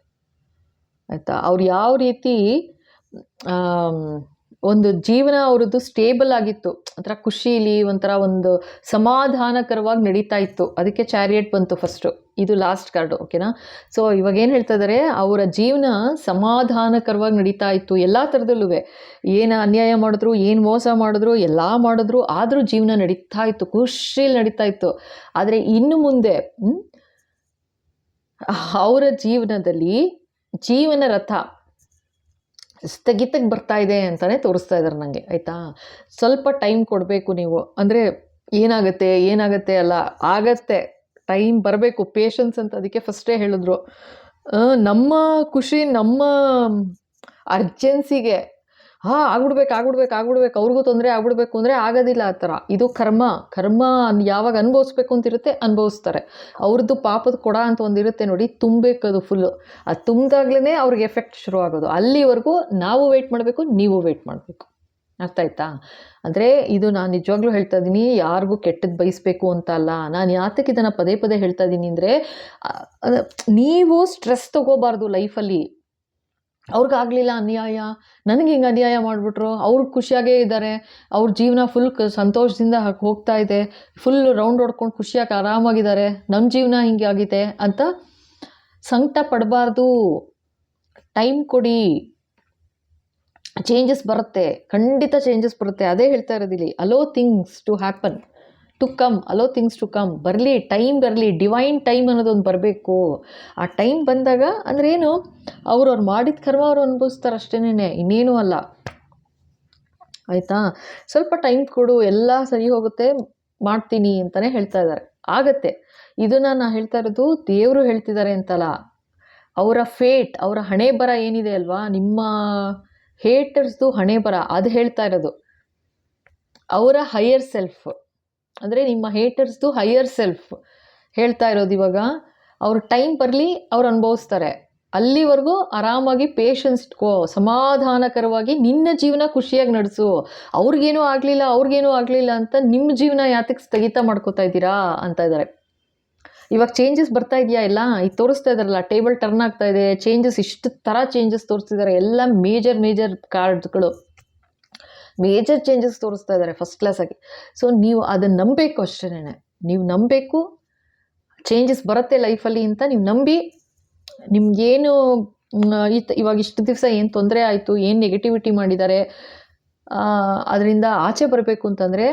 ಆಯಿತಾ. ಅವ್ರು ಯಾವ ರೀತಿ ಒಂದು ಜೀವನ ಅವ್ರದ್ದು ಸ್ಟೇಬಲ್ ಆಗಿತ್ತು, ಒಂಥರ ಖುಷೀಲಿ ಒಂಥರ ಒಂದು ಸಮಾಧಾನಕರವಾಗಿ ನಡೀತಾ ಇತ್ತು. ಅದಕ್ಕೆ ಚಾರಿಯಟ್ ಬಂತು ಫಸ್ಟು, ಇದು ಲಾಸ್ಟ್ ಕಾರ್ಡು, ಓಕೆನಾ. ಸೊ ಇವಾಗ ಏನು ಹೇಳ್ತಾ ಇದ್ದಾರೆ, ಅವರ ಜೀವನ ಸಮಾಧಾನಕರವಾಗಿ ನಡೀತಾ ಇತ್ತು ಎಲ್ಲ ಥರದಲ್ಲೂ. ಏನು ಅನ್ಯಾಯ ಮಾಡಿದ್ರು, ಏನು ಮೋಸ ಮಾಡಿದ್ರು, ಎಲ್ಲ ಮಾಡಿದ್ರು, ಆದರೂ ಜೀವನ ನಡೀತಾ ಇತ್ತು, ಖುಷಿಲಿ ನಡೀತಾ ಇತ್ತು. ಆದರೆ ಇನ್ನು ಮುಂದೆ ಅವರ ಜೀವನದಲ್ಲಿ ಜೀವನ ರಥ ಸ್ಥಗಿತಕ್ಕೆ ಬರ್ತಾ ಇದೆ ಅಂತಲೇ ತೋರಿಸ್ತಾ ಇದ್ದಾರೆ ನನಗೆ, ಆಯಿತಾ. ಸ್ವಲ್ಪ ಟೈಮ್ ಕೊಡಬೇಕು ನೀವು. ಅಂದರೆ ಏನಾಗುತ್ತೆ ಅಲ್ಲ, ಆಗತ್ತೆ, ಟೈಮ್ ಬರಬೇಕು, ಪೇಷನ್ಸ್ ಅಂತ ಅದಕ್ಕೆ ಫಸ್ಟೇ ಹೇಳಿದ್ರು. ನಮ್ಮ ಖುಷಿ, ನಮ್ಮ ಅರ್ಜೆನ್ಸಿಗೆ ಆಗ್ಬಿಡ್ಬೇಕು, ಅವ್ರಿಗೂ ತೊಂದರೆ ಆಗ್ಬಿಡ್ಬೇಕು ಅಂದರೆ ಆಗೋದಿಲ್ಲ ಆ ಥರ. ಇದು ಕರ್ಮ ಯಾವಾಗ ಅನುಭವಿಸ್ಬೇಕು ಅಂತಿರುತ್ತೆ ಅನುಭವಿಸ್ತಾರೆ. ಅವ್ರದ್ದು ಪಾಪದ ಕೊಡ ಅಂತ ಒಂದಿರುತ್ತೆ ನೋಡಿ, ತುಂಬಬೇಕದು ಫುಲ್ಲು. ಅದು ತುಂಬಿದಾಗ್ಲೇ ಅವ್ರಿಗೆ ಎಫೆಕ್ಟ್ ಶುರು ಆಗೋದು. ಅಲ್ಲಿವರೆಗೂ ನಾವು ವೆಯ್ಟ್ ಮಾಡಬೇಕು, ನೀವು ವೆಯ್ಟ್ ಮಾಡಬೇಕು. ಅರ್ಥ ಆಯ್ತಾ. ಅಂದರೆ ಇದು ನಾನು ನಿಜವಾಗ್ಲೂ ಹೇಳ್ತಾ ಇದ್ದೀನಿ, ಯಾರಿಗೂ ಕೆಟ್ಟದ್ದು ಬಯಸಬೇಕು ಅಂತ ಅಲ್ಲ. ನಾನು ಯಾತಕ್ಕೆ ಇದನ್ನು ಪದೇ ಪದೇ ಹೇಳ್ತಾ ಇದ್ದೀನಿ ಅಂದರೆ, ನೀವು ಸ್ಟ್ರೆಸ್ ತೊಗೋಬಾರ್ದು ಲೈಫಲ್ಲಿ. ಅವ್ರಿಗಾಗಲಿಲ್ಲ ಅನ್ಯಾಯ, ನನಗೆ ಹಿಂಗೆ ಅನ್ಯಾಯ ಮಾಡಿಬಿಟ್ರು, ಅವ್ರು ಖುಷಿಯಾಗೇ ಇದ್ದಾರೆ, ಅವ್ರ ಜೀವನ ಫುಲ್ ಸಂತೋಷದಿಂದ ಹೋಗ್ತಾ ಇದೆ, ಫುಲ್ ರೌಂಡ್ ಹೊಡ್ಕೊಂಡು ಖುಷಿಯಾಗಿ ಆರಾಮಾಗಿದ್ದಾರೆ, ನಮ್ಮ ಜೀವನ ಹಿಂಗೆ ಆಗಿದೆ ಅಂತ ಸಂಕಟ ಪಡಬಾರ್ದು. ಟೈಮ್ ಕೊಡಿ, ಚೇಂಜಸ್ ಬರುತ್ತೆ, ಖಂಡಿತ ಚೇಂಜಸ್ ಬರುತ್ತೆ. ಅದೇ ಹೇಳ್ತಾ ಇರೋದಿಲ್ಲಿ, allow things to happen, to come, allow things to come. Time ಬರಲಿ, ಡಿವೈನ್ ಟೈಮ್ ಅನ್ನೋದೊಂದು ಬರಬೇಕು. ಆ ಟೈಮ್ ಬಂದಾಗ ಅಂದರೆ ಏನು, ಅವ್ರು ಮಾಡಿದ ಕರ್ಮ ಅವರು ಅನುಭವಿಸ್ತಾರೆ ಅಷ್ಟೇನೆ, ಇನ್ನೇನು ಅಲ್ಲ, ಆಯಿತಾ. ಸ್ವಲ್ಪ ಟೈಮ್ ಕೊಡು, ಎಲ್ಲ ಸರಿ ಹೋಗುತ್ತೆ, ಮಾಡ್ತೀನಿ ಅಂತಲೇ ಹೇಳ್ತಾ ಇದ್ದಾರೆ. ಆಗತ್ತೆ. ಇದನ್ನು ನಾನು ಹೇಳ್ತಾ ಇರೋದು ದೇವರು ಹೇಳ್ತಿದ್ದಾರೆ ಅಂತಲ್ಲ, ಅವರ ಫೇಟ್, ಅವರ ಹಣೆ ಬರ ಏನಿದೆ ಅಲ್ವಾ, ನಿಮ್ಮ ಹೇಟರ್ಸ್ದು ಹಣೆ ಬರ, ಅದು ಹೇಳ್ತಾ ಇರೋದು. ಅವರ ಹೈಯರ್ ಸೆಲ್ಫ್ ಅಂದರೆ ನಿಮ್ಮ ಹೇಟರ್ಸ್ದು ಹೈಯರ್ ಸೆಲ್ಫ್ ಹೇಳ್ತಾ ಇರೋದು. ಇವಾಗ ಅವ್ರ ಟೈಮ್ ಬರಲಿ, ಅವ್ರು ಅನುಭವಿಸ್ತಾರೆ. ಅಲ್ಲಿವರೆಗೂ ಆರಾಮಾಗಿ ಪೇಷನ್ಸ್ ಇಟ್ಕೋ, ಸಮಾಧಾನಕರವಾಗಿ ನಿನ್ನ ಜೀವನ ಖುಷಿಯಾಗಿ ನಡೆಸು. ಅವ್ರಿಗೇನೂ ಆಗಲಿಲ್ಲ ಅಂತ ನಿಮ್ಮ ಜೀವನ ಯಾತಕ್ಕೆ ಸ್ಥಗಿತ ಮಾಡ್ಕೋತಾ ಇದ್ದೀರಾ ಅಂತ ಇದ್ದಾರೆ. ಇವಾಗ ಚೇಂಜಸ್ ಬರ್ತಾ ಇದೆಯಾ, ಎಲ್ಲ ಇದು ತೋರಿಸ್ತಾ ಇದ್ದಾರಲ್ಲ, ಟೇಬಲ್ ಟರ್ನ್ ಆಗ್ತಾ ಇದೆ, ಚೇಂಜಸ್, ಇಷ್ಟು ಥರ ಚೇಂಜಸ್ ತೋರಿಸ್ತಿದ್ದಾರೆ. ಎಲ್ಲ ಮೇಜರ್ ಕಾರ್ಡ್ಸ್ಗಳು, ಮೇಜರ್ ಚೇಂಜಸ್ ತೋರಿಸ್ತಾ ಇದ್ದಾರೆ ಫಸ್ಟ್ ಕ್ಲಾಸಾಗಿ. ಸೊ ನೀವು ಅದನ್ನು ನಂಬಬೇಕು ಅಷ್ಟೇನೆ, ನೀವು ನಂಬಬೇಕು, ಚೇಂಜಸ್ ಬರುತ್ತೆ ಲೈಫಲ್ಲಿ ಅಂತ ನೀವು ನಂಬಿ, ನಿಮ್ಗೇನು ಇವಾಗ ಇಷ್ಟು ದಿವಸ ಏನು ತೊಂದರೆ ಆಯಿತು, ಏನು ನೆಗೆಟಿವಿಟಿ ಮಾಡಿದ್ದಾರೆ, ಅದರಿಂದ ಆಚೆ ಬರಬೇಕು ಅಂತಂದರೆ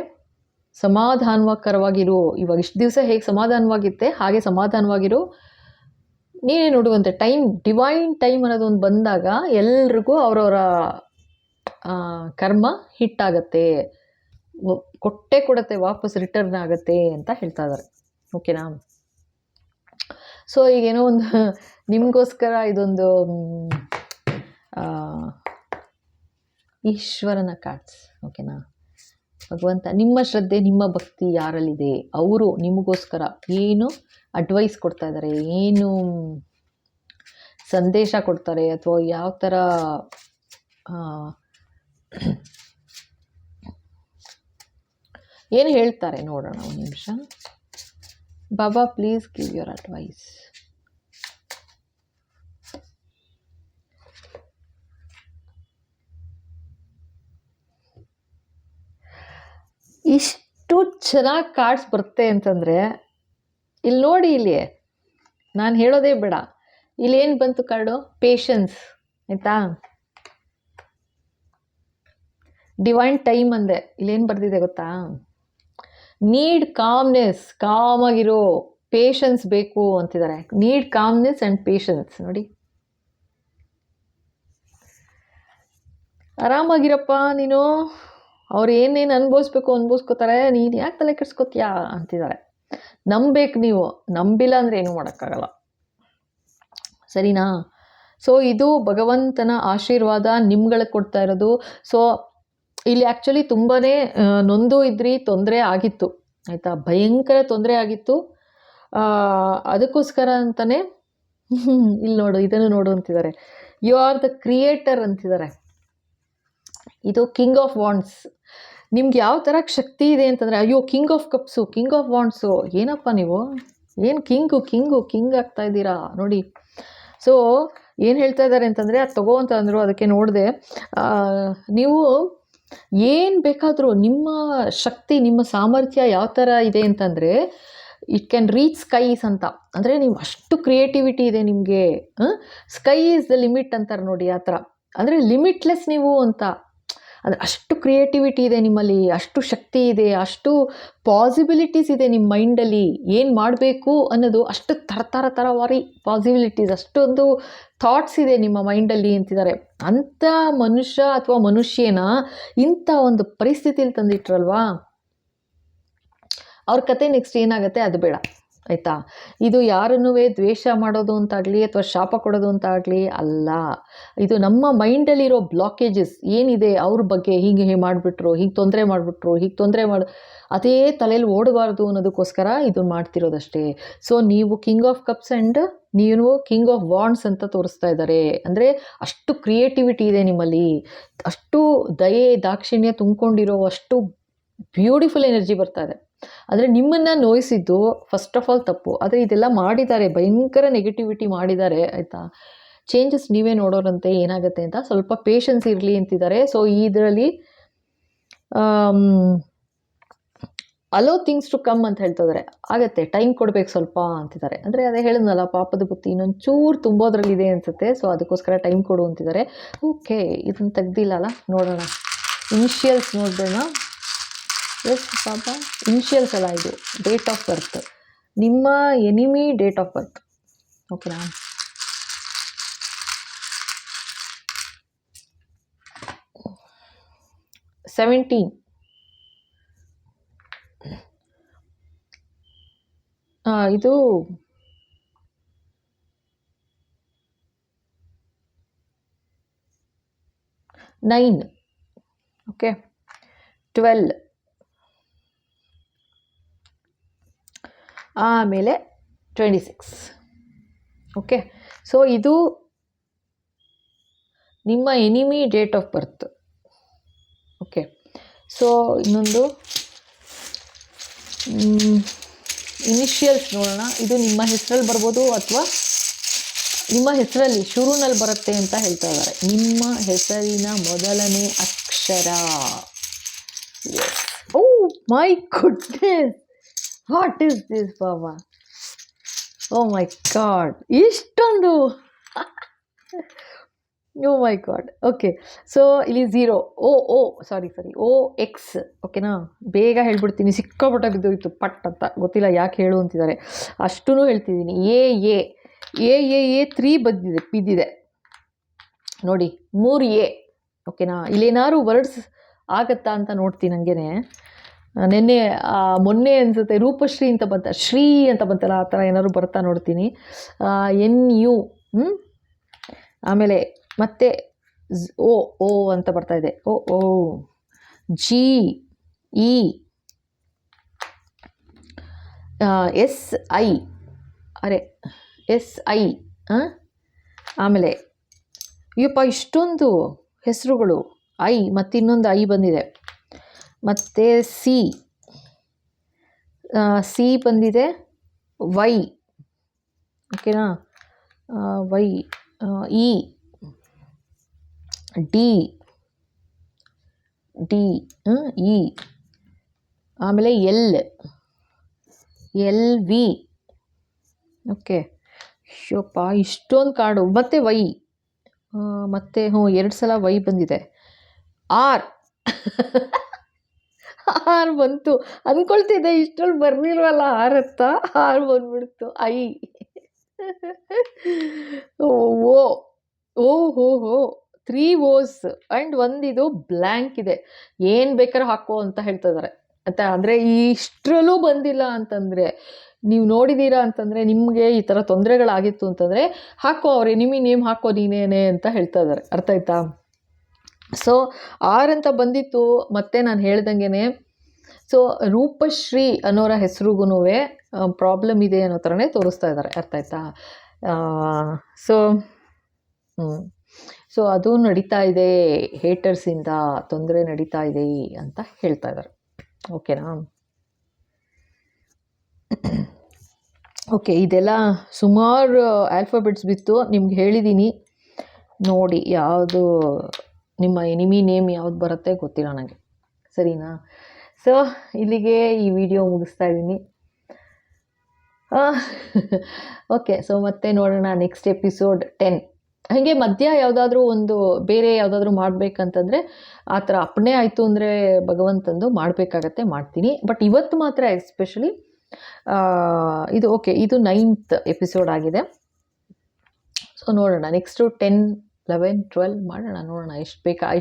ಸಮಾಧಾನಕರವಾಗಿರು. ಇವಾಗ ಇಷ್ಟು ದಿವಸ ಹೇಗೆ ಸಮಾಧಾನವಾಗಿತ್ತೆ ಹಾಗೆ ಸಮಾಧಾನವಾಗಿರು. ನೀನೇ ನೋಡುವಂತೆ ಡಿವೈನ್ ಟೈಮ್ ಅನ್ನೋದೊಂದು ಬಂದಾಗ ಎಲ್ರಿಗೂ ಅವರವರ ಕರ್ಮ ಹಿಟ್ಟಾಗತ್ತೆ, ಕೊಡುತ್ತೆ, ವಾಪಸ್ ರಿಟರ್ನ್ ಆಗುತ್ತೆ ಅಂತ ಹೇಳ್ತಾ ಇದ್ದಾರೆ, ಓಕೆನಾ. ಸೊ ಈಗೇನೋ ಒಂದು ನಿಮಗೋಸ್ಕರ ಇದೊಂದು ಈಶ್ವರನ ಕಾರ್ಡ್ಸ್, ಓಕೆನಾ. ಭಗವಂತ, ನಿಮ್ಮ ಶ್ರದ್ಧೆ, ನಿಮ್ಮ ಭಕ್ತಿ ಯಾರಲ್ಲಿದೆ, ಅವರು ನಿಮಗೋಸ್ಕರ ಏನು ಅಡ್ವೈಸ್ ಕೊಡ್ತಾ ಇದ್ದಾರೆ, ಏನು ಸಂದೇಶ ಕೊಡ್ತಾರೆ, ಅಥವಾ ಯಾವ ಥರ ಏನು ಹೇಳ್ತಾರೆ ನೋಡೋಣ. ಒಂದು ನಿಮಿಷ. ಬಾಬಾ ಪ್ಲೀಸ್ ಗಿವ್ ಯುವರ್ ಅಡ್ವೈಸ್. ಇಷ್ಟು ಚೆನ್ನಾಗಿ ಕಾರ್ಡ್ಸ್ ಬರುತ್ತೆ ಅಂತಂದರೆ, ಇಲ್ಲಿ ನೋಡಿ, ಇಲ್ಲಿ ನಾನು ಹೇಳೋದೇ ಬೇಡ, ಇಲ್ಲೇನು ಬಂತು ಕಾರ್ಡು, ಪೇಷನ್ಸ್, ಆಯಿತಾ. ಡಿವೈನ್ ಟೈಮ್ ಅಂದೆ, ಇಲ್ಲೇನು ಬರ್ದಿದೆ ಗೊತ್ತಾ, ನೀಡ್ ಕಾಮ್ನೆಸ್, ಕಾಮಾಗಿರೋ, ಪೇಷನ್ಸ್ ಬೇಕು ಅಂತಿದ್ದಾರೆ. Need calmness and patience. ನೋಡಿ, ಆರಾಮಾಗಿರಪ್ಪ ನೀನು, ಅವ್ರು ಏನೇನು ಅನ್ಭವಿಸ್ಕೋತಾರೆ, ನೀನು ಯಾಕೆ ತಲೆ ಕೆಡ್ಸ್ಕೊತೀಯಾ ಅಂತಿದ್ದಾರೆ. ನಂಬೇಕು, ನೀವು ನಂಬಿಲ್ಲ ಅಂದರೆ ಏನೂ ಮಾಡೋಕ್ಕಾಗಲ್ಲ, ಸರಿನಾ. ಸೊ ಇದು ಭಗವಂತನ ಆಶೀರ್ವಾದ ನಿಮ್ಗಳಿಗೆ ಕೊಡ್ತಾ ಇರೋದು. ಸೊ ಇಲ್ಲಿ ಆ್ಯಕ್ಚುಲಿ ತುಂಬಾ ನೊಂದು ಇದ್ರಿ, ತೊಂದರೆ ಆಗಿತ್ತು ಆಯಿತಾ, ಭಯಂಕರ ತೊಂದರೆ ಆಗಿತ್ತು. ಅದಕ್ಕೋಸ್ಕರ ಅಂತಲೇ ಇಲ್ಲಿ ನೋಡು, ಇದನ್ನು ನೋಡು ಅಂತಿದ್ದಾರೆ, ಯು ಆರ್ ದ ಕ್ರಿಯೇಟರ್ ಅಂತಿದ್ದಾರೆ. ಇದು ಕಿಂಗ್ ಆಫ್ ವಾಂಡ್ಸ್. ನಿಮ್ಗೆ ಯಾವ ಥರ ಶಕ್ತಿ ಇದೆ ಅಂತಂದರೆ, ಅಯ್ಯೋ king of cups, king of wands, ಏನಪ್ಪ ನೀವು ಏನು ಕಿಂಗ್ ಆಗ್ತಾ ಇದ್ದೀರಾ ನೋಡಿ. ಸೊ ಏನು ಹೇಳ್ತಾ ಇದ್ದಾರೆ ಅಂತಂದರೆ, ಅದು ತಗೋ ಅಂತ ಅಂದರು, ಅದಕ್ಕೆ ನೋಡಿದೆ. ನೀವು ಏನು ಬೇಕಾದರೂ ನಿಮ್ಮ ಶಕ್ತಿ, ನಿಮ್ಮ ಸಾಮರ್ಥ್ಯ ಯಾವ ಥರ ಇದೆ ಅಂತಂದರೆ, ಇಟ್ ಕ್ಯಾನ್ ರೀಚ್ ಸ್ಕೈಸ್ ಅಂತ. ಅಂದರೆ ನೀವು ಅಷ್ಟು ಕ್ರಿಯೇಟಿವಿಟಿ ಇದೆ ನಿಮಗೆ. ಸ್ಕೈ ಈಸ್ ದ ಲಿಮಿಟ್ ಅಂತಾರೆ ನೋಡಿ, ಆ ಥರ. ಅಂದರೆ ಲಿಮಿಟ್ಲೆಸ್ ನೀವು ಅಂತ. ಅಂದರೆ ಅಷ್ಟು ಕ್ರಿಯೇಟಿವಿಟಿ ಇದೆ ನಿಮ್ಮಲ್ಲಿ, ಅಷ್ಟು ಶಕ್ತಿ ಇದೆ, ಅಷ್ಟು ಪಾಸಿಬಿಲಿಟೀಸ್ ಇದೆ ನಿಮ್ಮ ಮೈಂಡಲ್ಲಿ. ಏನು ಮಾಡಬೇಕು ಅನ್ನೋದು ಅಷ್ಟು ಥರವಾರಿ ಪಾಸಿಬಿಲಿಟೀಸ್, ಅಷ್ಟೊಂದು ಥಾಟ್ಸ್ ಇದೆ ನಿಮ್ಮ ಮೈಂಡಲ್ಲಿ ಅಂತಿದ್ದಾರೆ. ಅಂಥ ಮನುಷ್ಯ ಅಥವಾ ಮನುಷ್ಯನ ಇಂಥ ಒಂದು ಪರಿಸ್ಥಿತಿಯಲ್ಲಿ ತಂದಿಟ್ರಲ್ವಾ, ಅವ್ರ ಕತೆ ನೆಕ್ಸ್ಟ್ ಏನಾಗುತ್ತೆ ಅದು ಬೇಡ ಆಯಿತಾ. ಇದು ಯಾರನ್ನೂ ದ್ವೇಷ ಮಾಡೋದು ಅಂತಾಗಲಿ ಅಥವಾ ಶಾಪ ಕೊಡೋದು ಅಂತಾಗಲಿ ಅಲ್ಲ. ಇದು ನಮ್ಮ ಮೈಂಡಲ್ಲಿರೋ ಬ್ಲಾಕೇಜಸ್ ಏನಿದೆ ಅವ್ರ ಬಗ್ಗೆ, ಹೀಗೆ ಮಾಡಿಬಿಟ್ರು, ಹೀಗೆ ತೊಂದರೆ ಮಾಡಿಬಿಟ್ರು, ಹೀಗೆ ತೊಂದರೆ ಅದೇ ತಲೆಯಲ್ಲಿ ಓಡಬಾರ್ದು ಅನ್ನೋದಕ್ಕೋಸ್ಕರ ಇದನ್ನು ಮಾಡ್ತಿರೋದಷ್ಟೇ. ಸೊ ನೀವು ಕಿಂಗ್ ಆಫ್ ಕಪ್ಸ್ ಆ್ಯಂಡ್ ನೀವು ಕಿಂಗ್ ಆಫ್ ವಾಂಡ್ಸ್ ಅಂತ ತೋರಿಸ್ತಾ ಇದ್ದಾರೆ. ಅಂದರೆ ಅಷ್ಟು ಕ್ರಿಯೇಟಿವಿಟಿ ಇದೆ ನಿಮ್ಮಲ್ಲಿ, ಅಷ್ಟು ದಯೆ ದಾಕ್ಷಿಣ್ಯ ತುಂಬಿಕೊಂಡಿರೋ ಅಷ್ಟು ಬ್ಯೂಟಿಫುಲ್ ಎನರ್ಜಿ ಬರ್ತಾ ಇದೆ. ಅಂದರೆ ನಿಮ್ಮನ್ನು ನೋಯಿಸಿದ್ದು ಫಸ್ಟ್ ಆಫ್ ಆಲ್ ತಪ್ಪು, ಆದರೆ ಇದೆಲ್ಲ ಮಾಡಿದ್ದಾರೆ, ಭಯಂಕರ ನೆಗೆಟಿವಿಟಿ ಮಾಡಿದ್ದಾರೆ ಆಯಿತಾ. ಚೇಂಜಸ್ ನೀವೇ ನೋಡೋರಂತೆ ಏನಾಗುತ್ತೆ ಅಂತ, ಸ್ವಲ್ಪ ಪೇಷನ್ಸ್ ಇರಲಿ ಅಂತಿದ್ದಾರೆ. ಸೊ ಇದರಲ್ಲಿ ಅಲೋ ಥಿಂಗ್ಸ್ ಟು ಕಮ್ ಅಂತ ಹೇಳ್ತಿದ್ದಾರೆ. ಆಗತ್ತೆ, ಟೈಮ್ ಕೊಡಬೇಕು ಸ್ವಲ್ಪ ಅಂತಿದ್ದಾರೆ. ಅಂದರೆ ಅದೇ ಹೇಳಿದ್ನಲ್ಲ, ಪಾಪದ ಬುತ್ತಿ ಇನ್ನೊಂದು ಚೂರು ತುಂಬೋದ್ರಲ್ಲಿದೆ ಅನಿಸುತ್ತೆ. ಸೊ ಅದಕ್ಕೋಸ್ಕರ ಟೈಮ್ ಕೊಡು ಅಂತಿದ್ದಾರೆ. ಓಕೆ, ಇದನ್ನು ತೆಗ್ದಿಲ್ಲಲ್ಲ, ನೋಡೋಣ. ಇನಿಷಿಯಲ್ಸ್ ನೋಡೋಣ. ಎಸ್ ಪಾಪ, ಇನಿಷಿಯಲ್ಸ್ ಅಲ್ಲ, ಇದು ಡೇಟ್ ಆಫ್ ಬರ್ತ್, ನಿಮ್ಮ ಎನಿಮಿ ಡೇಟ್ ಆಫ್ ಬರ್ತ್. ಓಕೆನಾ? ಸೆವೆಂಟೀನ್, ಇದು 9, ಓಕೆ, 12, ಆಮೇಲೆ 26. ಓಕೆ, ಸೊ ಇದು ನಿಮ್ಮ enemy date of birth. Okay, so ಇನ್ನೊಂದು ಇನಿಷಿಯಲ್ಸ್ ನೋಡೋಣ. ಇದು ನಿಮ್ಮ ಹೆಸರಲ್ಲಿ ಬರ್ಬೋದು ಅಥವಾ ನಿಮ್ಮ ಹೆಸರಲ್ಲಿ ಶುರುನಲ್ಲಿ ಬರುತ್ತೆ ಅಂತ ಹೇಳ್ತಾ ಇದ್ದಾರೆ. ನಿಮ್ಮ ಹೆಸರಿನ ಮೊದಲನೇ ಅಕ್ಷರ. Oh my goodness, what is this ಬಾಬಾ, ಓ ಮೈ ಗಾಡ್, ಇಷ್ಟೊಂದು, oh my god. Okay, so ಇಲ್ಲಿ 0, ಸಾರಿ OX. ಓಕೆನಾ, ಬೇಗ ಹೇಳ್ಬಿಡ್ತೀನಿ, ಸಿಕ್ಕಾಪಟ್ಟ ಬಿದ್ದೋಯ್ತು ಪಟ್ ಅಂತ, ಗೊತ್ತಿಲ್ಲ ಯಾಕೆ ಹೇಳು ಅಂತಿದ್ದಾರೆ, ಅಷ್ಟೂ ಹೇಳ್ತಿದ್ದೀನಿ. ಎ 3 ಬಿದ್ದಿದೆ ನೋಡಿ, 3A. ಓಕೆನಾ, ಇಲ್ಲೇನಾದ್ರು ವರ್ಡ್ಸ್ ಆಗತ್ತಾ ಅಂತ ನೋಡ್ತೀನಿ. ಹಂಗೇನೆ ಮೊನ್ನೆ ಅನಿಸುತ್ತೆ ರೂಪಶ್ರೀ ಅಂತ ಬಂತ, ಶ್ರೀ ಅಂತ ಬಂತಲ್ಲ, ಆ ಥರ ಏನಾದ್ರು ಬರ್ತಾ ನೋಡ್ತೀನಿ. NU, ಆಮೇಲೆ ಮತ್ತೆ ಓ ಅಂತ ಬರ್ತಾ ಇದೆ, ಓ GE, SI, SI, ಆಮೇಲೆ ಅಯ್ಯಪ್ಪ ಇಷ್ಟೊಂದು ಹೆಸರುಗಳು. ಐ ಮತ್ತು ಇನ್ನೊಂದು ಐ ಬಂದಿದೆ, ಮತ್ತು ಸಿ ಬಂದಿದೆ, ವೈ. ಓಕೆನಾ, ವೈ, ಇ, ಡಿ, ಇ, ಆಮೇಲೆ LV. ಓಕೆ, ಶೋಪ ಇಷ್ಟೊಂದು ಕಾರ್ಡು, ಮತ್ತು ವೈ, ಮತ್ತು 2 ಸಲ ವೈ ಬಂದಿದೆ. ಆರ್ ಬಂತು ಅಂದ್ಕೊಳ್ತಿದ್ದೆ, ಇಷ್ಟೊಂದು ಬರ್ಲಿಲ್ವಲ್ಲ ಆರ್ ಅಂತ, ಆರ್ ಬಂದ್ಬಿಡ್ತು. ಐ, ಓ 3 O's ಆ್ಯಂಡ್ ಒಂದಿದು ಬ್ಲ್ಯಾಂಕ್ ಇದೆ. ಏನು ಬೇಕಾದ್ರೂ ಹಾಕೋ ಅಂತ ಹೇಳ್ತಾ ಇದ್ದಾರೆ ಆಯಿತಾ. ಅಂದರೆ ಇಷ್ಟರಲ್ಲೂ ಬಂದಿಲ್ಲ ಅಂತಂದರೆ, ನೀವು ನೋಡಿದ್ದೀರಾ ಅಂತಂದರೆ, ನಿಮಗೆ ಈ ಥರ ತೊಂದರೆಗಳಾಗಿತ್ತು ಅಂತಂದರೆ ಹಾಕೋ, ಅವ್ರೆ ನಿಮಗೆ ನೇಮ್ ಹಾಕೋ ನೀನೇನೆ ಅಂತ ಹೇಳ್ತಾ ಇದ್ದಾರೆ. ಅರ್ಥ ಆಯ್ತಾ? ಸೊ 6 ಅಂತ ಬಂದಿತ್ತು. ಮತ್ತೆ ನಾನು ಹೇಳ್ದಂಗೆ ಸೊ ರೂಪಶ್ರೀ ಅನ್ನೋರ ಹೆಸ್ರಿಗೂ ಪ್ರಾಬ್ಲಮ್ ಇದೆ ಅನ್ನೋ ಥರನೇ ತೋರಿಸ್ತಾ ಇದ್ದಾರೆ. ಅರ್ಥ ಆಯ್ತಾ? ಸೊ ಸೊ ಅದು ನಡೀತಾ ಇದೆ, ಹೇಟರ್ಸಿಂದ ತೊಂದರೆ ನಡೀತಾ ಇದೆ ಅಂತ ಹೇಳ್ತಾ ಇದ್ದಾರೆ. ಓಕೆನಾ? ಓಕೆ, ಇದೆಲ್ಲ ಸುಮಾರು ಆಲ್ಫಾಬೆಟ್ಸ್ ಬಿತ್ತು, ನಿಮ್ಗೆ ಹೇಳಿದ್ದೀನಿ ನೋಡಿ. ಯಾವುದು ನಿಮ್ಮ ಎನಿಮಿ ನೇಮ್ ಯಾವ್ದು ಬರುತ್ತೆ ಗೊತ್ತಿಲ್ಲ ನನಗೆ, ಸರಿನಾ? ಸೊ ಇಲ್ಲಿಗೆ ಈ ವಿಡಿಯೋ ಮುಗಿಸ್ತಾ ಇದ್ದೀನಿ. ಓಕೆ, ಸೊ ಮತ್ತೆ ನೋಡೋಣ ನೆಕ್ಸ್ಟ್ ಎಪಿಸೋಡ್ 10. ಹಾಗೆ ಮಧ್ಯ ಯಾವುದಾದ್ರೂ ಒಂದು ಬೇರೆ ಯಾವುದಾದ್ರೂ ಮಾಡಬೇಕಂತಂದರೆ ಆ ಥರ ಅಪ್ಪಣೆ ಆಯಿತು ಅಂದರೆ ಭಗವಂತಂದು ಮಾಡಬೇಕಾಗತ್ತೆ, ಮಾಡ್ತೀನಿ. ಬಟ್ ಇವತ್ತು ಮಾತ್ರ ಎಸ್ಪೆಷಲಿ ಇದು ಓಕೆ, ಇದು 9th ಎಪಿಸೋಡ್ ಆಗಿದೆ. ಸೊ ನೋಡೋಣ, ನೆಕ್ಸ್ಟು 10, 11, 12 ಮಾಡೋಣ, ನೋಡೋಣ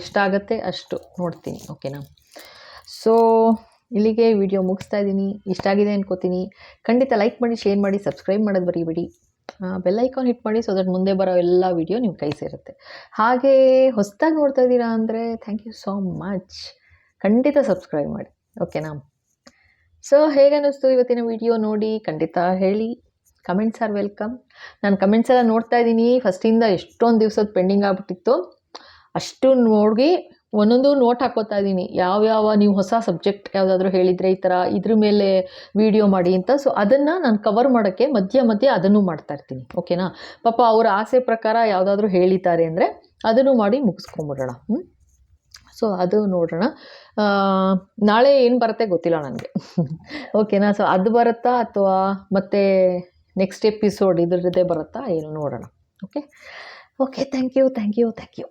ಎಷ್ಟಾಗತ್ತೆ ಅಷ್ಟು ನೋಡ್ತೀನಿ. ಓಕೆನಾ? ಸೊ ಇಲ್ಲಿಗೆ ವಿಡಿಯೋ ಮುಗಿಸ್ತಾ ಇದ್ದೀನಿ. ಇಷ್ಟ ಆಗಿದೆ ಅನ್ಕೋತೀನಿ. ಖಂಡಿತ ಲೈಕ್ ಮಾಡಿ, ಶೇರ್ ಮಾಡಿ, ಸಬ್ಸ್ಕ್ರೈಬ್ ಮಾಡೋದು ಬರೀಬೇಡಿ. ಬೆಲ್ ಐಕಾನ್ ಹಿಟ್ ಮಾಡಿ, ಸೊ ದಟ್ ಮುಂದೆ ಬರೋ ಎಲ್ಲ ವಿಡಿಯೋ ನಿಮ್ಮ ಕೈ ಸೇರುತ್ತೆ. ಹಾಗೆ ಹೊಸದಾಗಿ ನೋಡ್ತಾ ಇದ್ದೀರಾ ಅಂದರೆ ಥ್ಯಾಂಕ್ ಯು ಸೋ ಮಚ್. ಖಂಡಿತ ಸಬ್ಸ್ಕ್ರೈಬ್ ಮಾಡಿ. ಓಕೆನಾ? ಸೊ ಹೇಗೆ ಅನ್ನಿಸ್ತು ಇವತ್ತಿನ ವಿಡಿಯೋ ನೋಡಿ ಖಂಡಿತ ಹೇಳಿ. Comments are welcome. ನಾನು ಕಮೆಂಟ್ಸ್ ಎಲ್ಲ ನೋಡ್ತಾ ಇದ್ದೀನಿ. ಫಸ್ಟಿಂದ ಎಷ್ಟೊಂದು ದಿವಸದ ಪೆಂಡಿಂಗ್ ಆಗಿಬಿಟ್ಟಿತ್ತು, ಅಷ್ಟು ನೋಡಿ ಒಂದೊಂದು ನೋಟ್ ಹಾಕೋತಾ ಇದ್ದೀನಿ. ಯಾವ್ಯಾವ ನೀವು ಹೊಸ ಸಬ್ಜೆಕ್ಟ್ ಯಾವುದಾದ್ರೂ ಹೇಳಿದರೆ ಈ ಥರ ಇದ್ರ ಮೇಲೆ ವಿಡಿಯೋ ಮಾಡಿ ಅಂತ. ಸೊ ಅದನ್ನು ನಾನು ಕವರ್ ಮಾಡೋಕ್ಕೆ ಮಧ್ಯೆ ಮಧ್ಯೆ ಅದನ್ನು ಮಾಡ್ತಾ ಇರ್ತೀನಿ. ಓಕೆನಾ? ಪಾಪ ಅವರ ಆಸೆ ಪ್ರಕಾರ ಯಾವುದಾದ್ರೂ ಹೇಳಿದ್ದಾರೆ ಅಂದರೆ ಅದನ್ನು ಮಾಡಿ ಮುಗಿಸ್ಕೊಂಬಿಡೋಣ. ಸೊ ಅದು ನೋಡೋಣ. ನಾಳೆ ಏನು ಬರುತ್ತೆ ಗೊತ್ತಿಲ್ಲ ನನಗೆ. ಓಕೆನಾ? ಸೊ ಅದು ಬರುತ್ತಾ ಅಥವಾ ಮತ್ತೆ ನೆಕ್ಸ್ಟ್ ಎಪಿಸೋಡ್ ಇದರದ್ದೇ ಬರುತ್ತಾ ಏನು ನೋಡೋಣ. Okay, thank you.